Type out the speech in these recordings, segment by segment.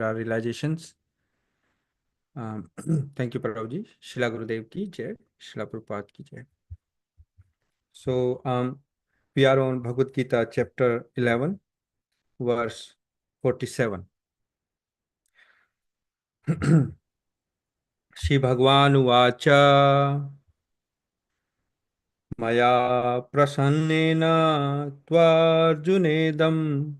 our realizations. Thank you, Prabhuji. Shila Gurudev ki jai, Shila Prabhupada ki jai. So, we are on Bhagavad Gita, chapter 11, verse 47. Shri Bhagwan Uvacha Maya Prasannena Tvarjunedam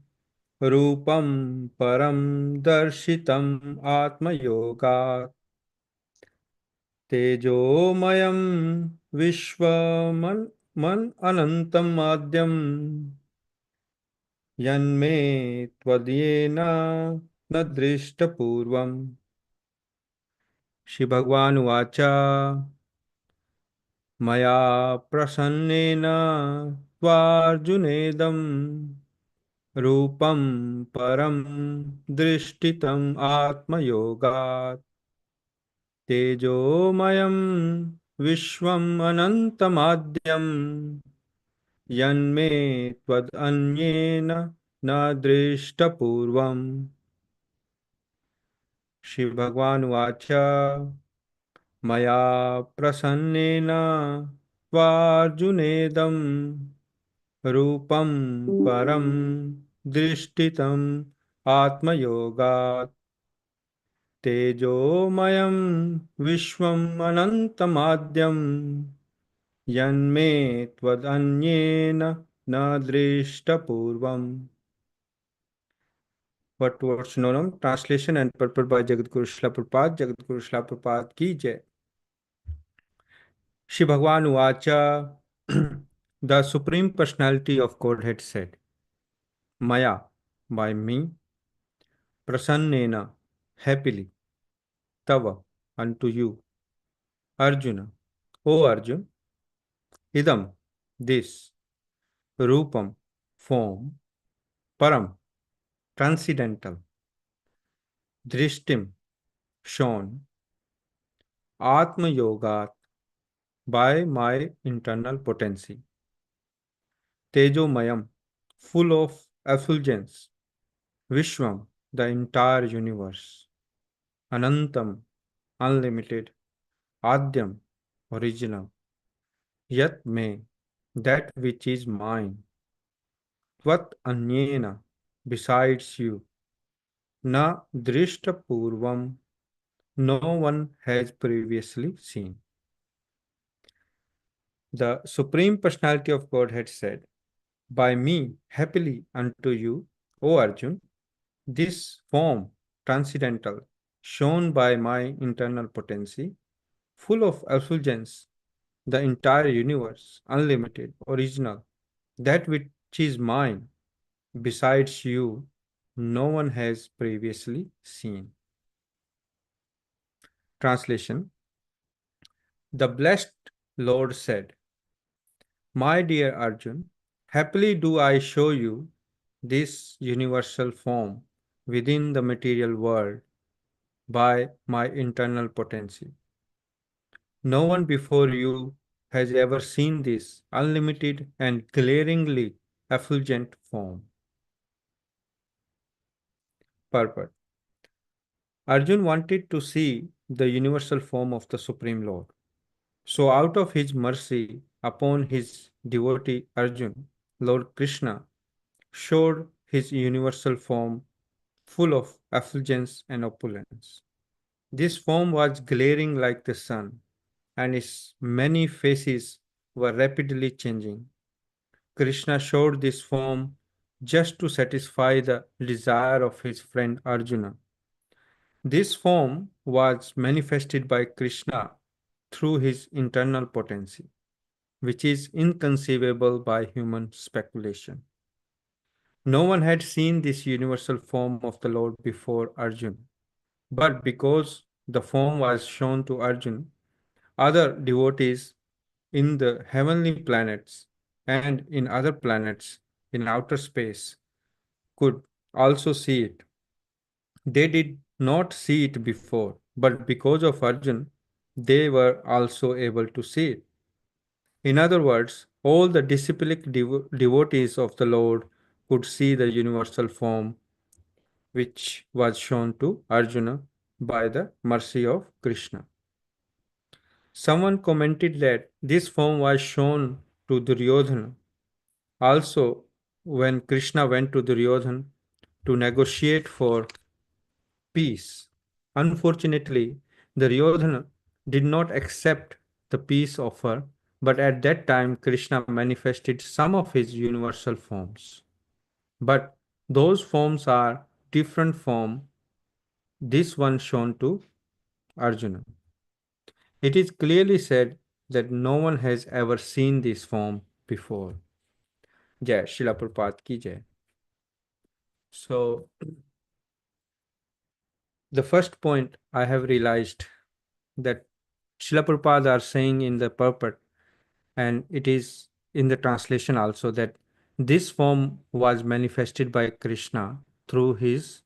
Rupam Param Darshitam Atma Yoga तेजोमयं विश्वमन् अनन्तं आद्यं यन्मे त्वदीयेन न दृष्टपूर्वम् श्री भगवान उवाच मया प्रसन्नेन त्वार्जुनेदं रूपं परं दृष्टितम् आत्मयोगात् तेजोमयं विश्वम् अनन्तमाद्यं यन्मे त्वदन्येन न दृष्टपूर्वम् श्री भगवान उवाच मया प्रसन्नेन त्वार्जुनेदं रूपं परं दृष्टितम् आत्मयोगात् तेजोमयं विश्वम् अनन्तमाद्यं यन्मे त्वदन्येन न दृष्टपूर्वम्. What words known? Translation and purport by Jagadguru Srila Prabhupada. Jagadguru Srila Prabhupada ki jai. Shri Bhagwan Uvacha, the Supreme Personality of Godhead said, Maya, by me, Prasannena, happily, Tava, unto you, Arjuna, O Arjun, Idam, this, Rupam, form, Param, transcendental, Drishtim, shown, Atma Yoga, by my internal potency. Tejomayam, full of effulgence. Vishwam, the entire universe. Anantam, unlimited. Adyam, original. Yat me, that which is mine. Tvat anyena, besides you. Na drishta purvam, no one has previously seen. The Supreme Personality of Godhead said, by me, happily unto you, O Arjun, this form, transcendental, shown by my internal potency, full of effulgence, the entire universe, unlimited, original, that which is mine, besides you, no one has previously seen. Translation. The blessed Lord said, my dear Arjun, happily do I show you this universal form within the material world by my internal potency. No one before you has ever seen this unlimited and glaringly effulgent form. Purport. Arjun wanted to see the universal form of the Supreme Lord. So, out of his mercy upon his devotee Arjun, Lord Krishna showed his universal form full of effulgence and opulence. This form was glaring like the sun, and its many faces were rapidly changing. Krishna showed this form just to satisfy the desire of his friend Arjuna. This form was manifested by Krishna through his internal potency, which is inconceivable by human speculation. No one had seen this universal form of the Lord before Arjuna, but because the form was shown to Arjuna, other devotees in the heavenly planets and in other planets in outer space could also see it. They did not see it before, but because of Arjun, they were also able to see it. In other words, all the disciplic devotees of the Lord could see the universal form which was shown to Arjuna by the mercy of Krishna. Someone commented that this form was shown to Duryodhana also when Krishna went to Duryodhana to negotiate for peace. Unfortunately, Duryodhana did not accept the peace offer, but at that time Krishna manifested some of his universal forms. But those forms are different from this one shown to Arjuna. It is clearly said that no one has ever seen this form before. Jai Srila Prabhupada ki jai. So, the first point I have realized that Srila Prabhupada are saying in the purport, and it is in the translation also, that this form was manifested by Krishna through his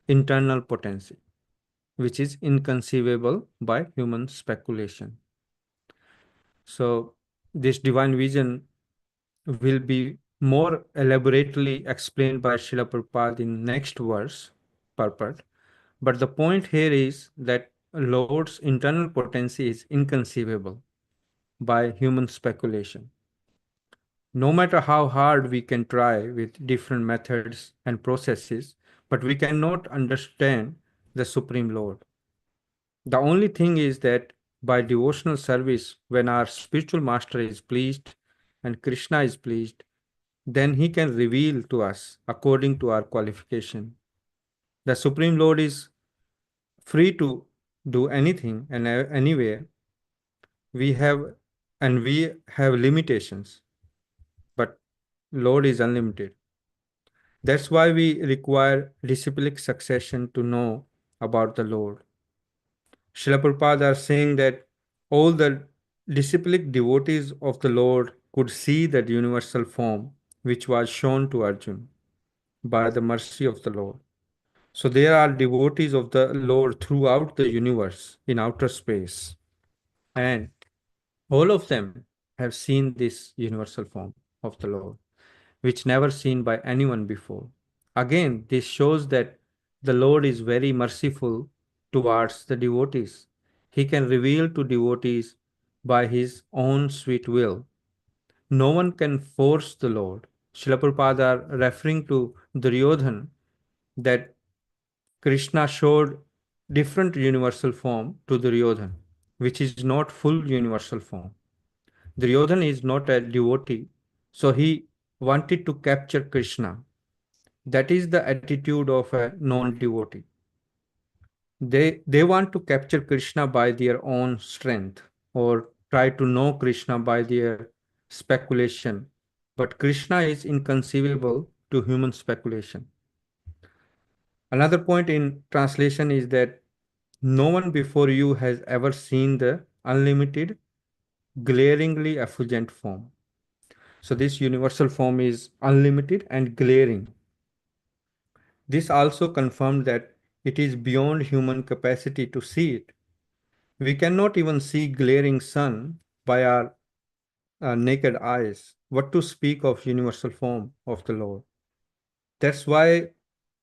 internal potency, which is inconceivable by human speculation. So, this divine vision will be more elaborately explained by Srila Prabhupada in next verse, purport. But the point here is that Lord's internal potency is inconceivable by human speculation. No matter how hard we can try with different methods and processes, but we cannot understand the Supreme Lord. The only thing is that by devotional service, when our spiritual master is pleased and Krishna is pleased, then he can reveal to us according to our qualification. The Supreme Lord is free to do anything and anywhere. We have we have limitations, but Lord is unlimited. That's why we require disciplic succession to know about the Lord. Srila Prabhupada are saying that all the disciplic devotees of the Lord could see that universal form which was shown to Arjuna by the mercy of the Lord. So there are devotees of the Lord throughout the universe in outer space. And all of them have seen this universal form of the Lord, which never seen by anyone before. Again, this shows that the Lord is very merciful towards the devotees. He can reveal to devotees by his own sweet will. No one can force the Lord. Srila Prabhupada are referring to Duryodhana that Krishna showed different universal form to Duryodhana, which is not full universal form. Duryodhana is not a devotee, so he wanted to capture Krishna. That is the attitude of a non-devotee. They want to capture Krishna by their own strength or try to know Krishna by their speculation. But Krishna is inconceivable to human speculation. Another point in translation is that no one before you has ever seen the unlimited, glaringly effulgent form. So, this universal form is unlimited and glaring. This also confirmed that it is beyond human capacity to see it. We cannot even see glaring sun by our naked eyes. What to speak of universal form of the Lord? That's why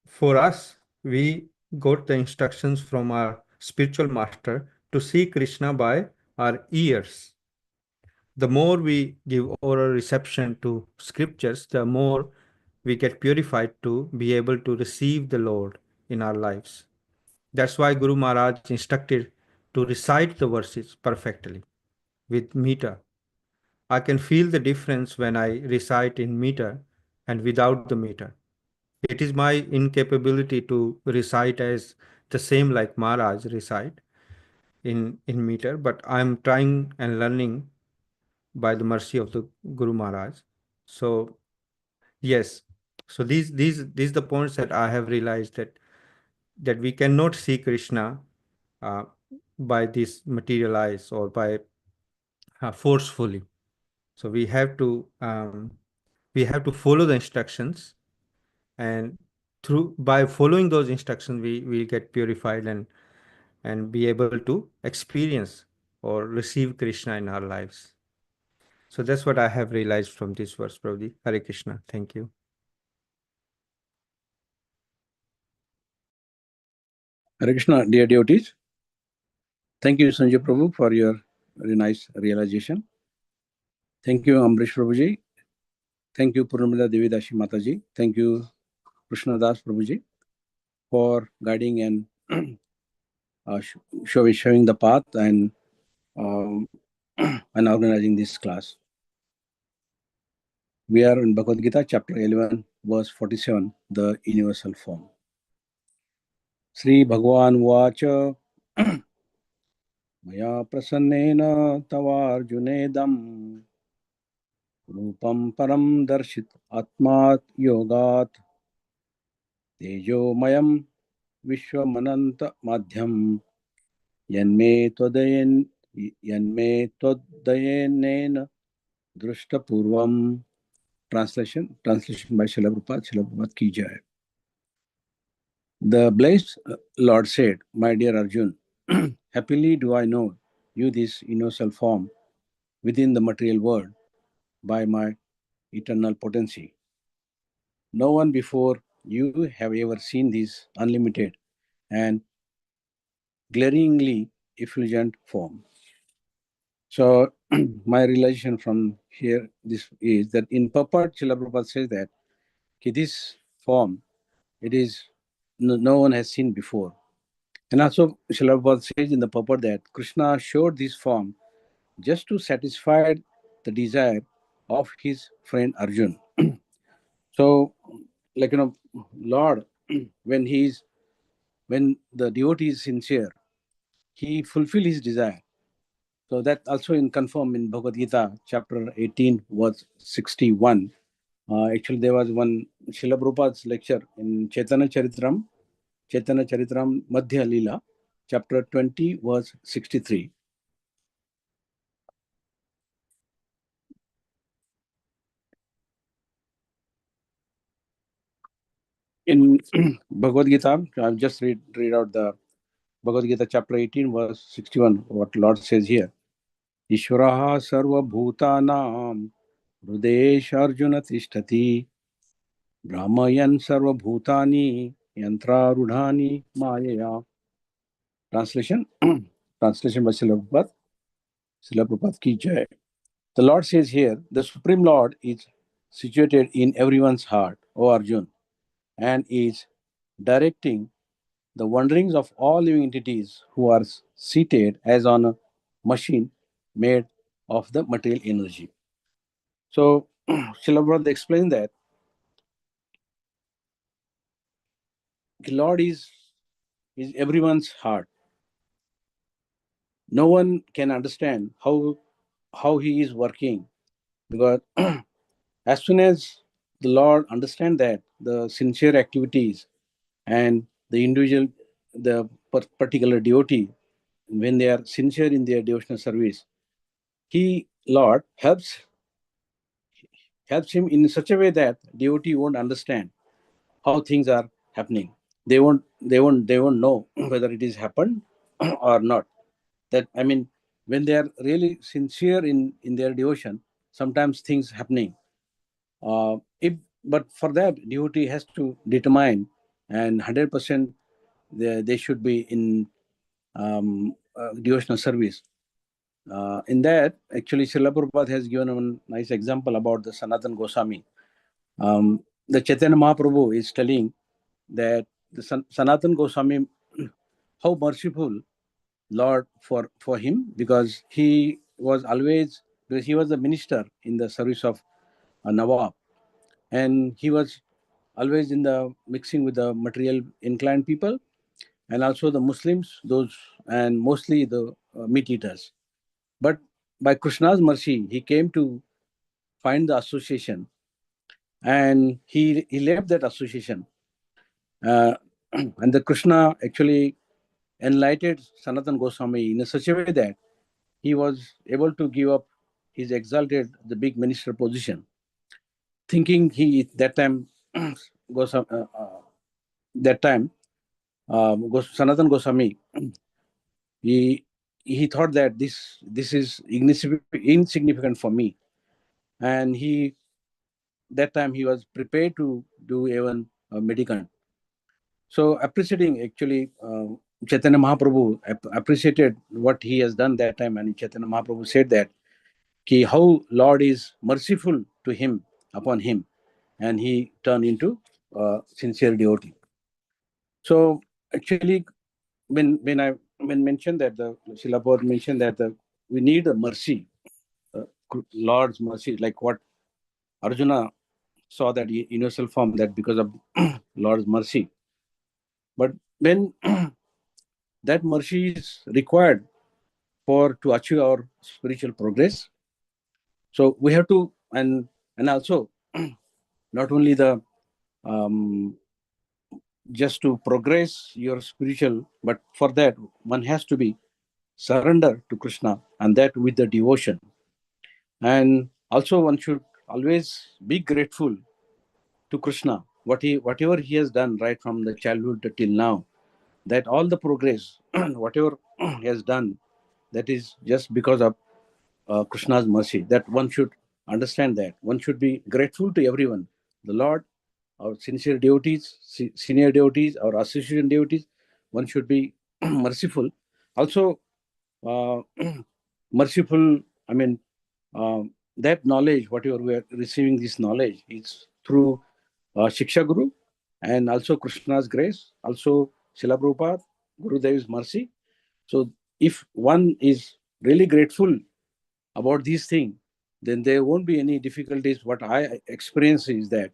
for us, we got the instructions from our spiritual master to see Krishna by our ears. The more we give oral reception to scriptures, the more we get purified to be able to receive the Lord in our lives. That's why Guru Maharaj instructed to recite the verses perfectly with meter. I can feel the difference when I recite in meter and without the meter. It is my incapability to recite as the same like Maharaj recite in meter, but I'm trying and learning by the mercy of the Guru Maharaj. So yes, so these the points that I have realized that we cannot see Krishna uh, by this material eyes or by forcefully. So we have to follow the instructions, and through by following those instructions we get purified and be able to experience or receive Krishna in our lives. So that's what I have realized from this verse, Prabhuji. Hare Krishna. Thank you. Hare Krishna, dear devotees. Thank you, Sanjay Prabhu, for your very nice realization. Thank you, Ambrish Prabhuji. Thank you, Purnamila Devi Dashi Mataji. Thank you, Krishna Das Prabhuji, for guiding and showing the path um, and organizing this class. We are in Bhagavad Gita, chapter 11, verse 47, the universal form. Sri Bhagavan Vacha Maya Prasannena Tavarjunedam Rupam Param Darshit Atmat Yogat Tejomayam Vishwamananta Madhyam Yanme Toddayenena Drushta Translation by Srila Prabhupada Ki Jai. The blessed Lord said, My dear Arjun, happily do I know you this universal form within the material world by my eternal potency. No one before you have ever seen this unlimited and glaringly effulgent form. So my realization from here this is that in purport, Srila Prabhupada says that this form, it is no one has seen before. And also Srila Prabhupada says in the purport that Krishna showed this form just to satisfy the desire of his friend Arjun. So, Lord, when the devotee is sincere, he fulfills his desire. So that also in confirm in Bhagavad Gita, chapter 18, verse 61. Actually, there was one Srila Prabhupada's lecture in Chaitanya Charitram Madhya Lila, chapter 20, verse 63. In Bhagavad Gita, I'll just read out the Bhagavad Gita, chapter 18, verse 61, what Lord says here. Ishvaraha sarva bhutanam hrudesh arjuna tishtati brahmayan sarva bhutani yantra rudhani mayaya. Translation Translation by Srila Prabhupada Ki Jai. The Lord says here, the Supreme Lord is situated in everyone's heart, O Arjun, and is directing the wanderings of all living entities who are seated as on a machine made of the material energy. So, Srila Prabhupada explained that the Lord is everyone's heart. No one can understand how he is working, because as soon as the Lord understands that the sincere activities and the individual, the particular devotee, when they are sincere in their devotional service, Lord helps him in such a way that devotee won't understand how things are happening. They won't know whether it is happened or not. That, I mean, when they are really sincere in their devotion, sometimes things happening. But for that, devotee has to determine, and 100% they should be in devotional service. In that, actually, Srila Prabhupada has given a nice example about the Sanatan Goswami. The Chaitanya Mahaprabhu is telling that the Sanatan Goswami, how merciful Lord for him, because he was the minister in the service of Nawab, and he was always in the mixing with the material inclined people, and also the Muslims, and mostly the meat eaters. But by Krishna's mercy, he came to find the association, and he left that association. And the Krishna actually enlightened Sanatan Goswami in such a way that he was able to give up his the big minister position, thinking that time Goswami, that time Sanatan Goswami, he thought that this is insignificant for me, and that time he was prepared to do even a medicant. So appreciating actually Chaitanya Mahaprabhu appreciated what he has done that time, and Chaitanya Mahaprabhu said that ki how Lord is merciful to him, upon him, and he turned into sincere devotee. So actually, when mentioned that the Srila Prabhupada mentioned that we need a mercy, Lord's mercy, like what Arjuna saw that universal form, that because of Lord's mercy. But when that mercy is required for to achieve our spiritual progress, so we have to, and also not only the just to progress your spiritual, but for that one has to be surrender to Krishna, and that with the devotion. And also one should always be grateful to Krishna, whatever he has done right from the childhood till now, that all the progress, whatever he has done, that is just because of Krishna's mercy. That one should understand, that one should be grateful to everyone, the Lord, our sincere devotees, senior devotees, our association devotees. One should be merciful. Also, uh, merciful. I mean, that knowledge, whatever we are receiving, this knowledge is through Shiksha Guru, and also Krishna's grace, also Srila Prabhupada, Gurudev's mercy. So if one is really grateful about these things, then there won't be any difficulties. What I experience is that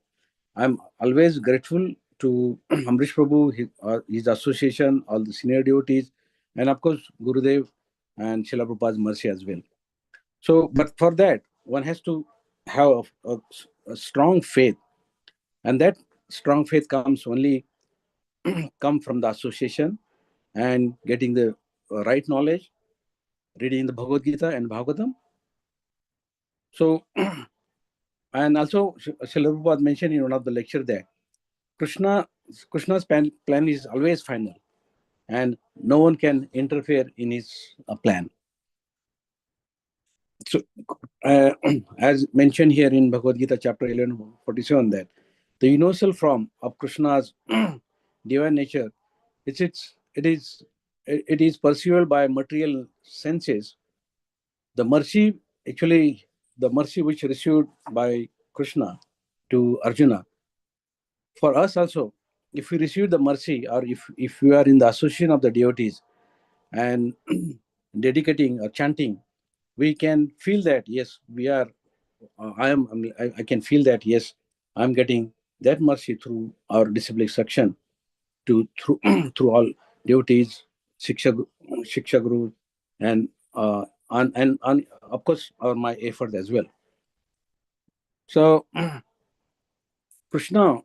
I'm always grateful to Amrish Prabhu, his association, all the senior devotees, and of course Gurudev and Srila Prabhupada's mercy as well. So, but for that, one has to have a strong faith, and that strong faith comes only come from the association and getting the right knowledge, reading the Bhagavad Gita and Bhagavatam. So, and also Srila Prabhupada mentioned in one of the lecture that Krishna's plan is always final, and no one can interfere in his plan. So, as mentioned here in Bhagavad Gita, chapter 11:47, that the universal form of Krishna's divine nature, it is perceived by material senses. The mercy, actually, the mercy which received by Krishna to Arjuna, for us also, if we receive the mercy, or if we are in the association of the devotees and dedicating or chanting, we can feel that yes, we are. I can feel that yes, I'm getting that mercy through our disciplic section, to through through all devotees, shiksha guru, and and of course my effort as well. So Krishna,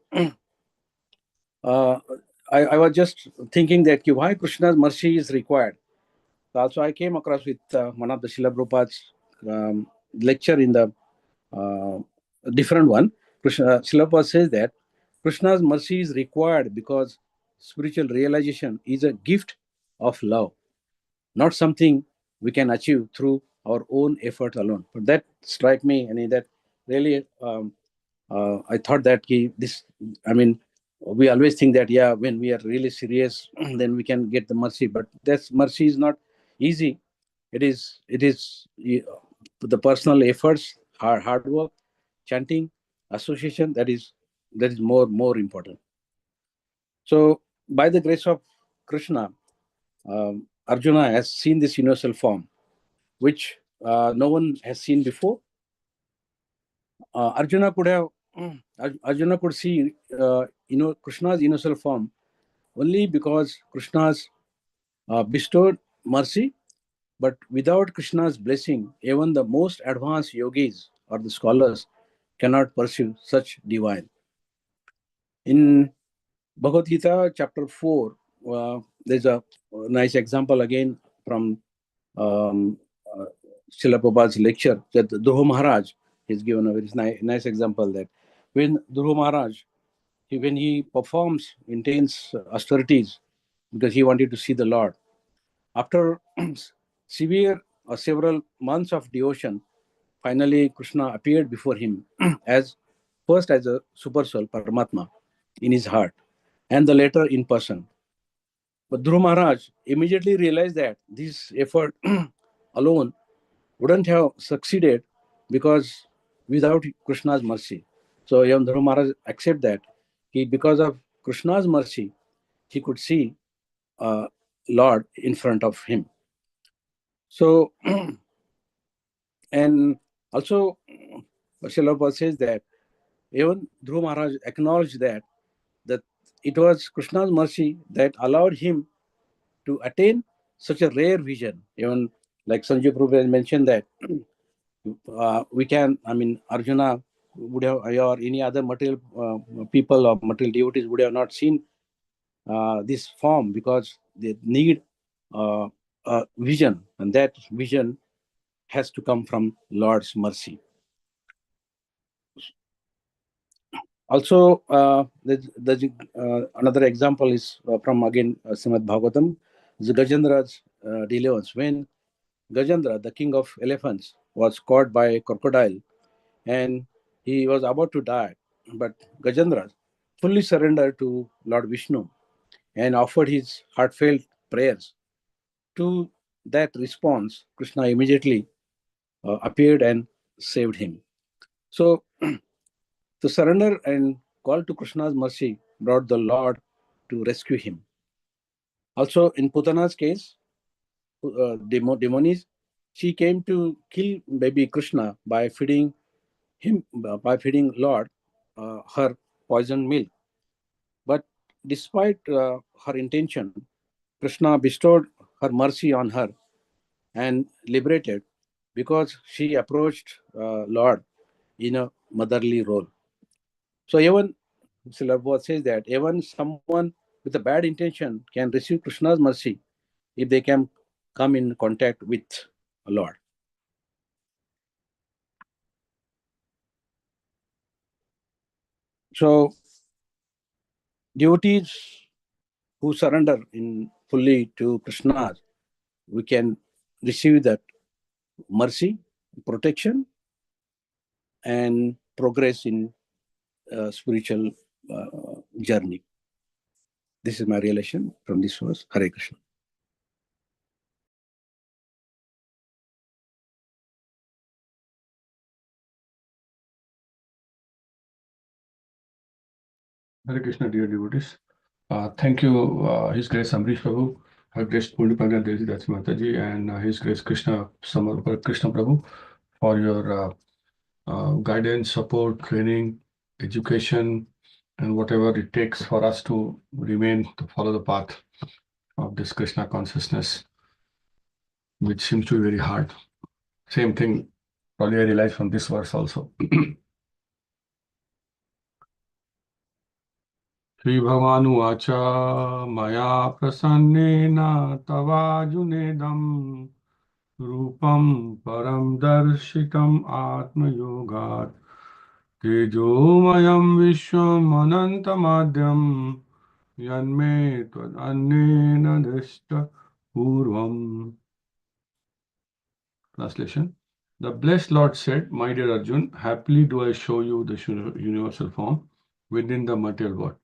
uh, I was just thinking that why Krishna's mercy is required. Also, I came across with one of the Srila Prabhupada's lecture in the different one. Srila Prabhupada says that Krishna's mercy is required because spiritual realization is a gift of love, not something we can achieve through our own effort alone. But that strike me, and that really, I thought that this, I mean, we always think that yeah, when we are really serious, then we can get the mercy. But that mercy is not easy. It is the personal efforts, hard work, chanting, association. That is more important. So by the grace of Krishna, Arjuna has seen this universal form, which no one has seen before. Arjuna could have Arjuna could see Krishna's universal form only because Krishna's bestowed mercy. But without Krishna's blessing, even the most advanced yogis or the scholars cannot perceive such divine. In Bhagavad Gita, chapter 4, there's a nice example again from um, uh, Srila Prabhupada's lecture, that Dhruva Maharaj is given a very nice example, that when Dhruva Maharaj, when he performs intense austerities because he wanted to see the Lord, after severe or several months of devotion, finally Krishna appeared before him as first as a super soul, Paramatma, in his heart, and the later in person. But Dhruv Maharaj immediately realized that this effort alone wouldn't have succeeded because without Krishna's mercy. So even Dhruv Maharaj accept that because of Krishna's mercy, he could see Lord in front of him. So, and also, Srila Prabhupada says that even Dhruv Maharaj acknowledged that it was Krishna's mercy that allowed him to attain such a rare vision. Even like Sanjay Prabhu has mentioned that Arjuna would have, or any other material people or material devotees would have not seen this form because they need a vision, and that vision has to come from Lord's mercy. Also, another example is from again Srimad Bhagavatam, the Gajendra's deliverance. When Gajendra, the king of elephants, was caught by a crocodile and he was about to die, but Gajendra fully surrendered to Lord Vishnu and offered his heartfelt prayers. To that response, Krishna immediately appeared and saved him. So, to surrender and call to Krishna's mercy brought the Lord to rescue him. Also, in Putana's case, Demonis, she came to kill baby Krishna by feeding Lord her poisoned milk. But despite her intention, Krishna bestowed her mercy on her and liberated because she approached Lord in a motherly role. So even Srila says that even someone with a bad intention can receive Krishna's mercy if they can come in contact with Lord. So devotees who surrender in fully to Krishna, we can receive that mercy, protection, and progress in spiritual journey. This is my realization from this verse. Hare Krishna. Hare Krishna, dear devotees. Thank you, His Grace Amrish Prabhu, Her Grace Purnipagna Devi Dasi Mataji, and His Grace Krishna Krishna Prabhu for your guidance, support, training, education, and whatever it takes for us to follow the path of this Krishna consciousness, which seems to be very hard. Same thing, probably I realized from this verse also. श्रीभगवानुवाच मया प्रसन्नेन तवार्जुनेदं रूपं परं दर्शितम् आत्मयोगात् तेजोमयं विश्वम् अनन्तमाद्यं यन्मे त्वदन्येन दृष्टपूर्वम्. Translation. The blessed Lord said, My dear Arjun, happily do I show you the universal form within the material world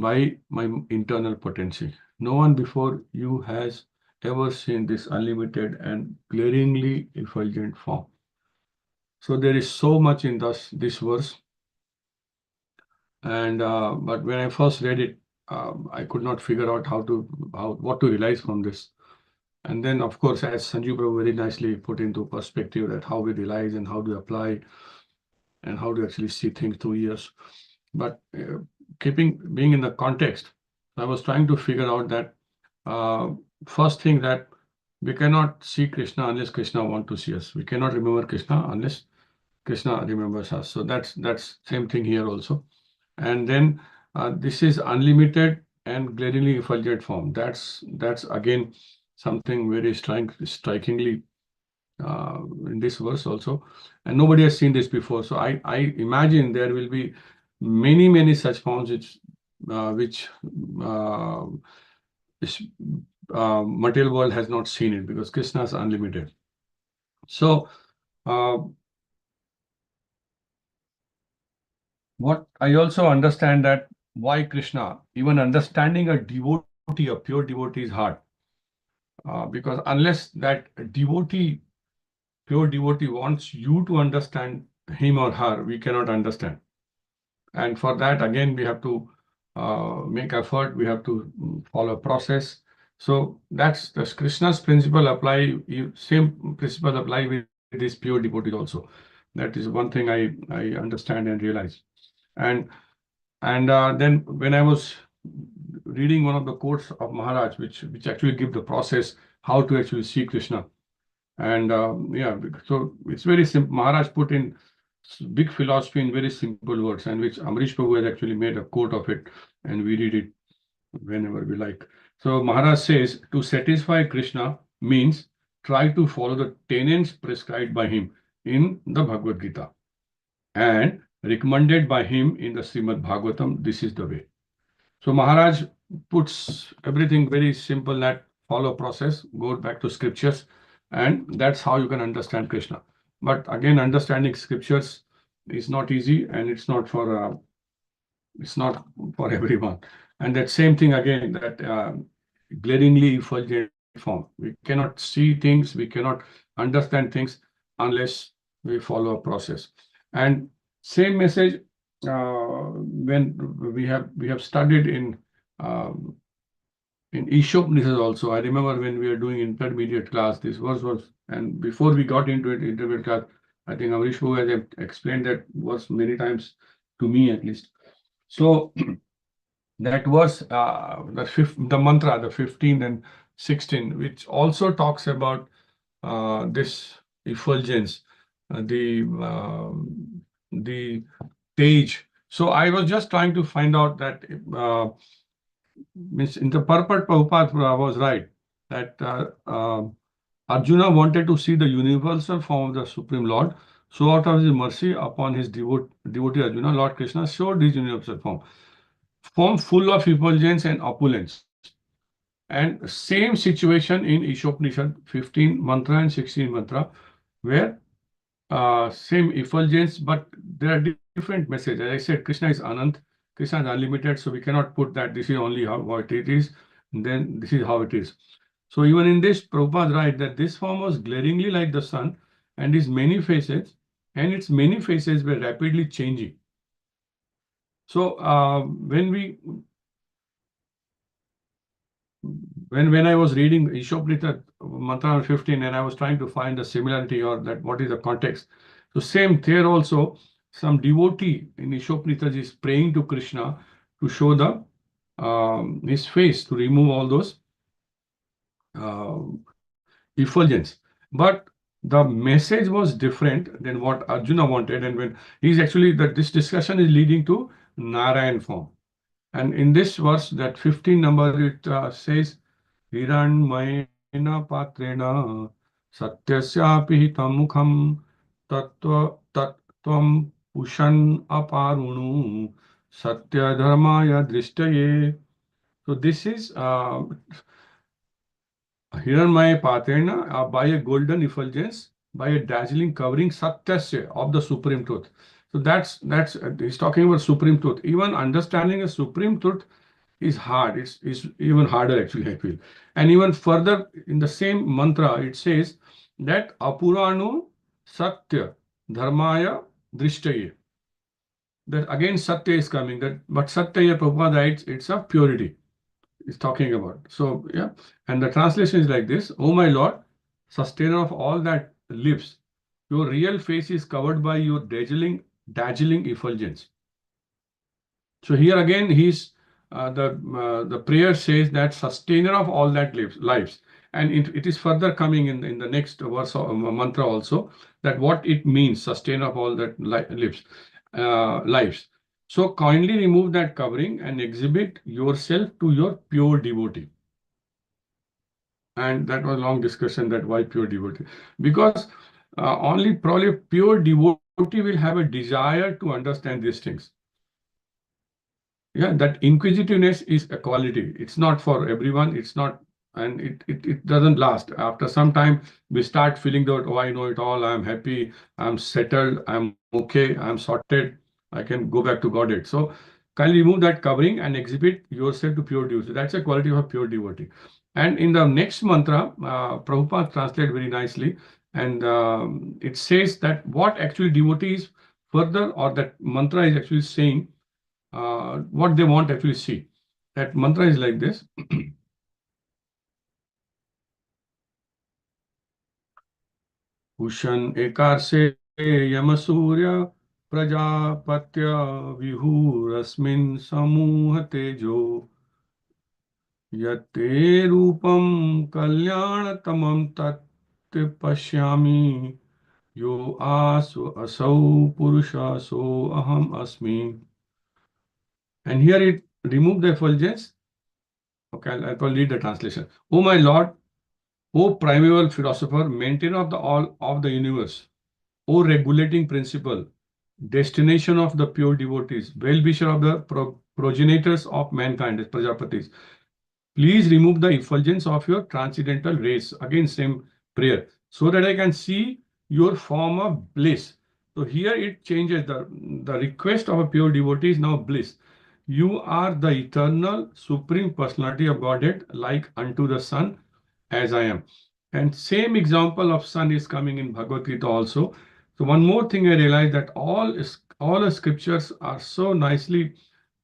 by my internal potency. No one before you has ever seen this unlimited and glaringly effulgent form. So there is so much in this verse, and but when I first read it, I could not figure out what to realize from this. And then, of course, as Sanjeev Prabhu very nicely put into perspective that how we realize and how to apply and how to actually see things through years. But being in the context, I was trying to figure out that first thing that we cannot see Krishna unless Krishna wants to see us. We cannot remember Krishna unless Krishna remembers us. So that's same thing here also. And then this is unlimited and glaringly effulgent form. That's again something very strikingly in this verse also, and nobody has seen this before. So I imagine there will be many such forms which material world has not seen it, because Krishna is unlimited. So what I also understand that why Krishna, even understanding a devotee a pure devotee is hard. Because unless that devotee, pure devotee wants you to understand him or her, we cannot understand. And for that, again, we have to make effort. We have to follow a process. So that's the Krishna's principle apply. Same principle apply with this pure devotee also. That is one thing I understand and realize. And then when I was reading one of the quotes of Maharaj, which actually give the process how to actually see Krishna. And yeah, so it's very simple. Maharaj put in big philosophy in very simple words, and which Amrish Prabhu has actually made a quote of it, and we read it whenever we like. So Maharaj says, to satisfy Krishna means try to follow the tenets prescribed by him in the Bhagavad Gita and recommended by him in the Srimad Bhagavatam. This is the way. So Maharaj puts everything very simple, that follow process, go back to scriptures, and that's how you can understand Krishna. But again, understanding scriptures is not easy, and it's not for everyone. And that same thing again, that glaringly effulgent form. We cannot see things, we cannot understand things unless we follow a process. And same message when we have studied in Ishopanishad also. I remember when we were doing intermediate class, this verse was, and before we got into it, intermediate class, I think Amrish Prabhu has explained that verse many times, to me at least. So that was the mantra, the 15 and 16, which also talks about this effulgence, the tej. So I was just trying to find out that means in the purport, Prabhupada was right, that Arjuna wanted to see the universal form of the Supreme Lord. So out of his mercy upon his devotee Arjuna, Lord Krishna showed his universal form full of effulgence and opulence. And same situation in Ishopanishad 15 mantra and 16 mantra, where same effulgence, but there are different messages. As I said, Krishna is Anant, Krishna is unlimited, so we cannot put that this is only how it is, and then this is how it is. So even in this, Prabhupada writes that this form was glaringly like the sun, and its many faces were rapidly changing. So when I was reading Ishopanishad mantra 15, and I was trying to find the similarity or that what is the context. So same there also, some devotee in Ishopanishad is praying to Krishna to show the his face, to remove all those effulgence. But the message was different than what Arjuna wanted, and when he's actually that this discussion is leading to Narayan form. And in this verse, that 15 number, it says, Hiranmayena patrena satyasyapi tamukham tattvam pushan aparunu satya dharmaya drishtaye. So this is Hiranmaya patrena, by a golden effulgence, by a dazzling covering satyasya of the supreme truth. So that's he's talking about supreme truth. Even understanding a supreme truth is hard. It's even harder actually, I feel. And even further in the same mantra, it says that apuranu satya dharmaya drishtaye. That again satya is coming. But satya, Prabhupada writes, it's of purity. It's talking about. So yeah, and the translation is like this: "O my Lord, sustainer of all that lives, your real face is covered by your dazzling effulgence." So here again, he's the prayer says that sustainer of all that lives, and it is further coming in the next verse of mantra also, that what it means, sustainer of all that lives. So kindly remove that covering and exhibit yourself to your pure devotee. And that was a long discussion, that why pure devotee, because only probably pure devotee will have a desire to understand these things. Yeah, that inquisitiveness is a quality. It's not for everyone. It's not, and it doesn't last. After some time, we start feeling that, oh, I know it all. I'm happy. I'm settled. I'm okay. I'm sorted. I can go back to Godhead. So kindly remove that covering and exhibit yourself to pure devotee. That's a quality of a pure devotee. And in the next mantra, Prabhupada translated very nicely, and it says that what actually devotees further, or that mantra is actually saying what they want to actually see. That mantra is like this. Ushan ekarse yamasura prajapatya vihurasmin samuha tejo yate rupam kalyantamam tat pashyami yo asu asau purusha so aham asmi. And here it removed the effulgence. Okay, I'll read the translation. O my Lord, O primeval philosopher, maintainer of the all of the universe, O regulating principle, destination of the pure devotees, well-wisher of the progenitors of mankind, as Prajapatis, please remove the effulgence of your transcendental rays. Again, same prayer, so that I can see your form of bliss. So here it changes, the request of a pure devotee is now bliss. You are the eternal supreme personality of Godhead, like unto the sun, as I am. And same example of sun is coming in Bhagavad Gita also. So one more thing I realized, that all the scriptures are so nicely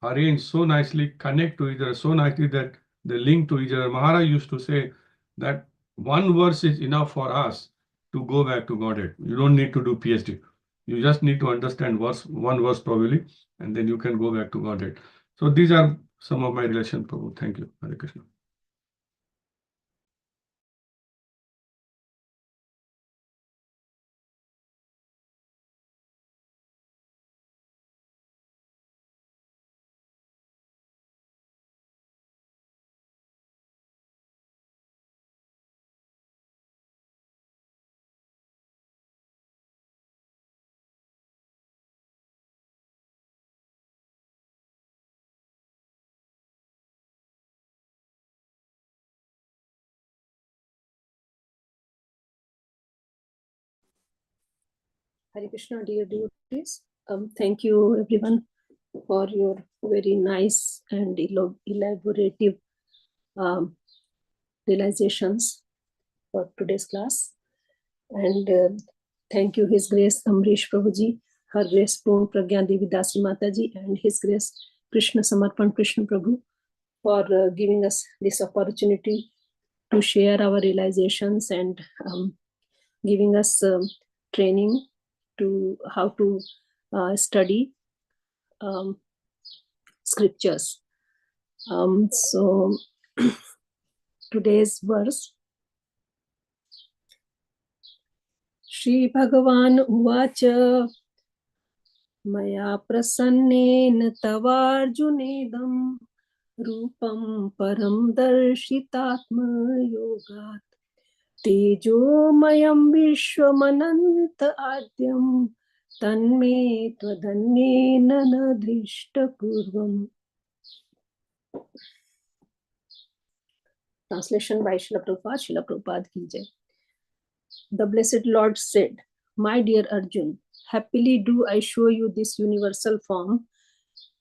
arranged, so nicely connect to each other, so nicely that they link to each other. Maharaj used to say that one verse is enough for us to go back to Godhead. You don't need to do PhD. You just need to understand one verse probably, and then you can go back to Godhead. So these are some of my relation, Prabhu. Thank you. Hare Krishna. Hare Krishna, dear devotees. Thank you everyone for your very nice and elaborative realizations for today's class. And thank you, His Grace Amrish Prabhuji, Her Grace Poon Pragyan Devi Dasi Mataji, and His Grace Krishna Samarpan Krishna Prabhu for giving us this opportunity to share our realizations and giving us training to how to study scriptures. So today's verse, Shri Bhagavan Uvacha Maya Prasannen Tavarjunedam Rupam Param Darshitatma Yogat Tejomayam Vishwamananta Adyam Tanme Tvadanena Nadrishta Kurvam. Translation by Srila Prabhupada. Srila Prabhupada ki jai. The Blessed Lord said, My dear Arjun, happily do I show you this universal form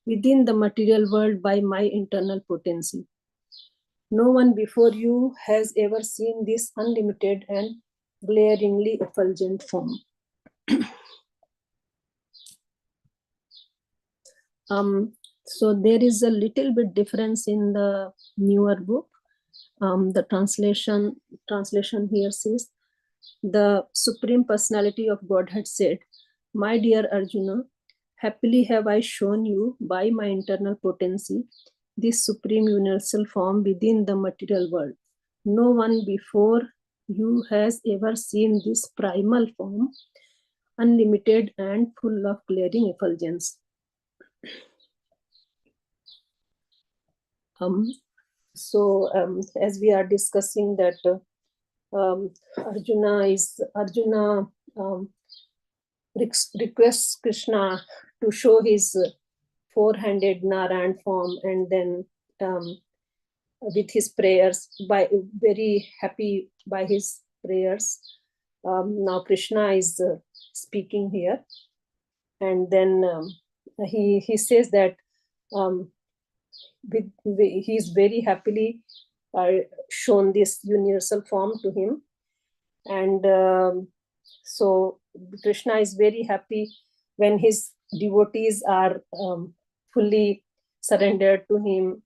within the material world by my internal potency. No one before you has ever seen this unlimited and glaringly effulgent form. So there is a little bit difference in the newer book. The translation here says, the Supreme Personality of Godhead said, My dear Arjuna, happily have I shown you by my internal potency this supreme universal form within the material world. No one before you has ever seen this primal form, unlimited and full of glaring effulgence. As we are discussing that Arjuna requests Krishna to show his four-handed Narayan form, and then with his prayers, very happy by his prayers. Now Krishna is speaking here, and then he says that he's very happily shown this universal form to him. And so Krishna is very happy when his devotees are fully surrendered to him,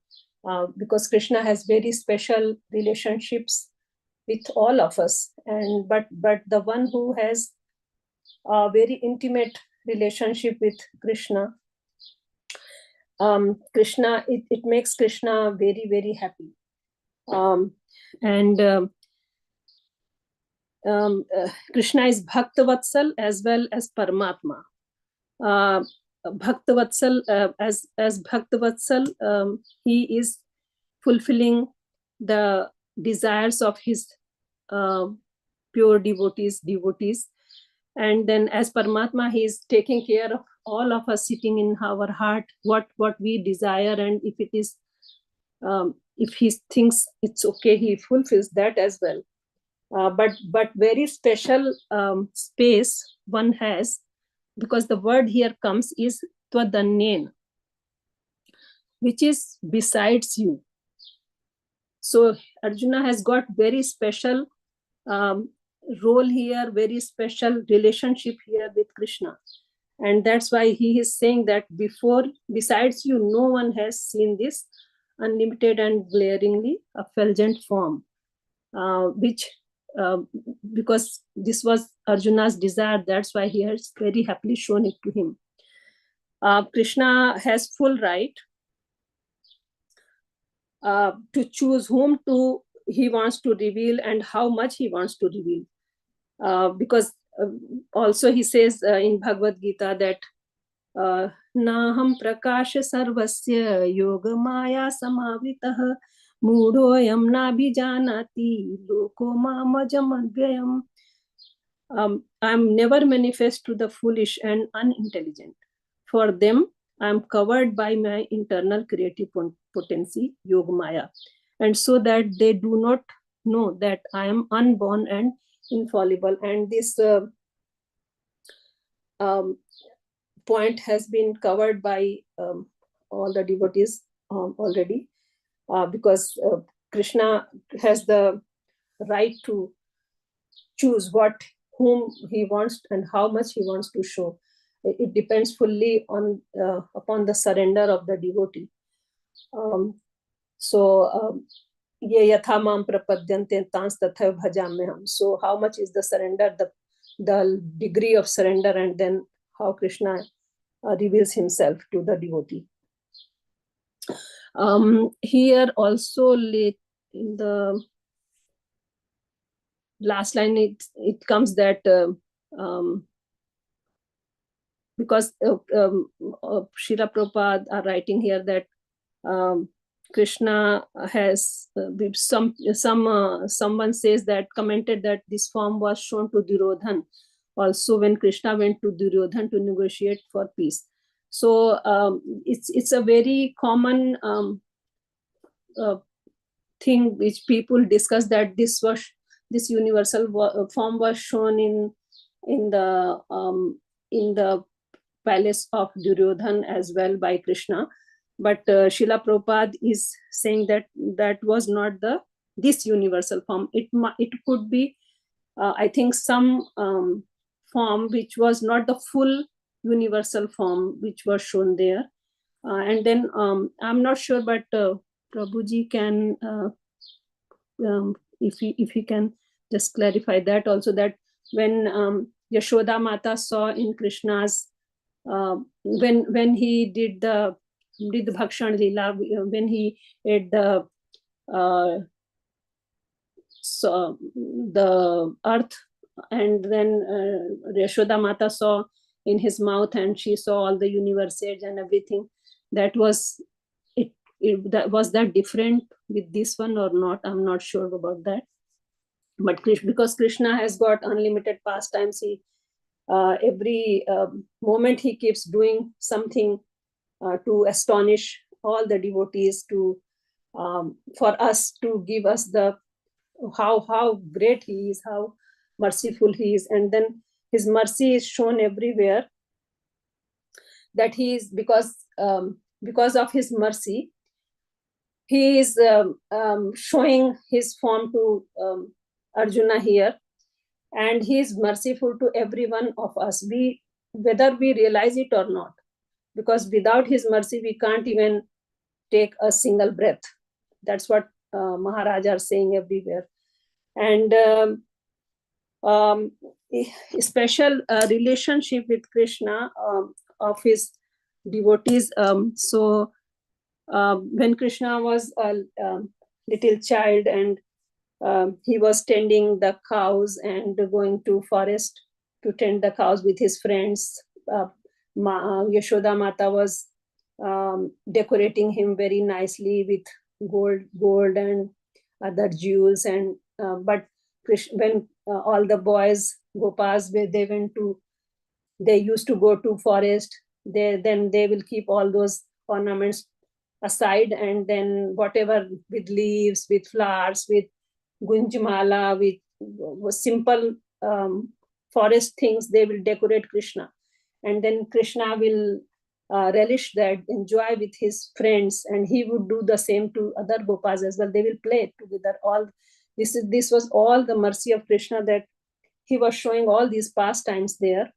because Krishna has very special relationships with all of us, and but the one who has a very intimate relationship with Krishna, it makes Krishna very, very happy. Krishna is Bhaktavatsal as well as Paramatma. Bhaktavatsal, as Bhaktavatsal, he is fulfilling the desires of his pure devotees, and then as Paramatma, he is taking care of all of us, sitting in our heart what we desire, and if it is if he thinks it's okay, he fulfills that as well. But very special space one has, because the word here comes is tvadanyen, which is besides you. So Arjuna has got very special role here, very special relationship here with Krishna, and that's why he is saying that besides you, no one has seen this unlimited and glaringly effulgent form, which because this was Arjuna's desire, that's why he has very happily shown it to him. Krishna has full right to choose whom he wants to reveal and how much he wants to reveal, because also he says in Bhagavad Gita that Naham prakasha sarvasya yoga maya samavritah Mudhoyam nabhijanati loko mamajamavyayam. I am never manifest to the foolish and unintelligent. For them, I am covered by my internal creative potency, Yogamaya, and so that they do not know that I am unborn and infallible. And this point has been covered by all the devotees already. Because Krishna has the right to choose whom he wants and how much he wants to show. It depends fully on upon the surrender of the devotee. Ye yatha mam prapadyante tans tatha bhajamyaham. So how much is the surrender, the degree of surrender, and then how Krishna reveals himself to the devotee. Here also late in the last line it comes that because Srila Prabhupada are writing here that Krishna has someone says that, commented that this form was shown to Duryodhan also when Krishna went to Duryodhan to negotiate for peace. So it's a very common thing which people discuss, that this universal form was shown in the palace of Duryodhan as well by Krishna. But Srila Prabhupada is saying that was not this universal form. It could be, I think, some form which was not the full universal form which was shown there. And then I'm not sure, but Prabhuji can, if he can just clarify that also, that when Yashoda Mata saw in Krishna's, when he did the Bhakshan Leela, when he ate the earth, and then Yashoda Mata saw in his mouth and she saw all the universes and everything. That was was that different with this one or not? I'm not sure about that. But because Krishna has got unlimited pastimes, he every moment he keeps doing something to astonish all the devotees, to for us, to give us the how great he is, how merciful he is. And then his mercy is shown everywhere, that he is, because because of his mercy, he is showing his form to Arjuna here, and he is merciful to every one of us, whether we realize it or not, because without his mercy we can't even take a single breath. That's what Maharaja are saying everywhere. And a special relationship with Krishna of his devotees. When Krishna was a little child, and he was tending the cows and going to forest to tend the cows with his friends, Yashoda Mata was decorating him very nicely with gold and other jewels. And but when all the boys Gopas, they used to go to forest, then they will keep all those ornaments aside, and then whatever with leaves, with flowers, with gunjmala, with simple forest things, they will decorate Krishna. And then Krishna will relish that, enjoy with his friends, and he would do the same to other Gopas as well. They will play together. This was all the mercy of Krishna, that he was showing all these pastimes there.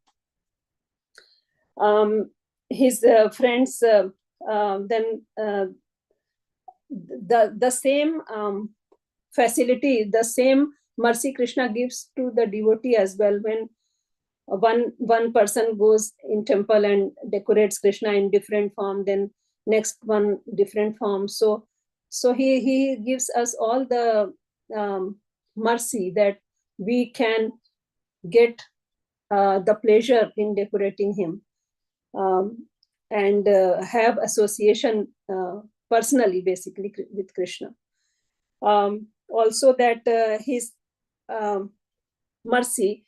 His friends then the same facility, the same mercy Krishna gives to the devotee as well. When one person goes in temple and decorates Krishna in different form, then next one different form. So he gives us all the mercy that we can get the pleasure in decorating him, and have association personally, basically, with Krishna. Also that his mercy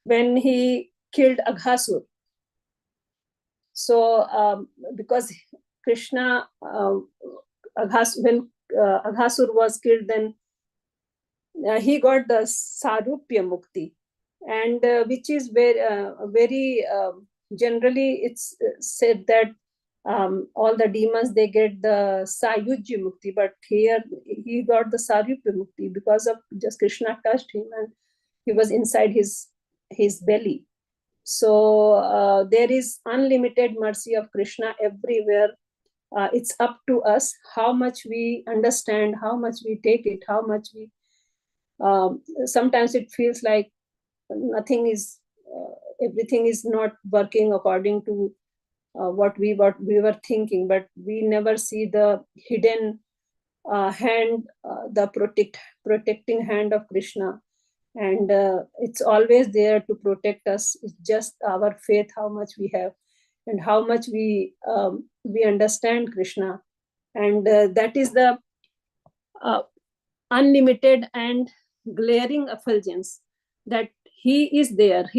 when he killed Aghasur. So because Krishna, when Aghasur was killed, then he got the Sarupya Mukti, and which is very generally it's said that all the demons, they get the Sayujya Mukti, but here he got the Sarupya Mukti because of just Krishna touched him and he was inside his belly. So there is unlimited mercy of Krishna everywhere. It's up to us how much we understand, how much we take it, how much we sometimes it feels like everything is not working according to what we were thinking, but we never see the hidden hand, the protecting hand of Krishna, and it's always there to protect us. It's just our faith, how much we have and how much we understand Krishna, and that is the unlimited and glaring effulgence that he is there.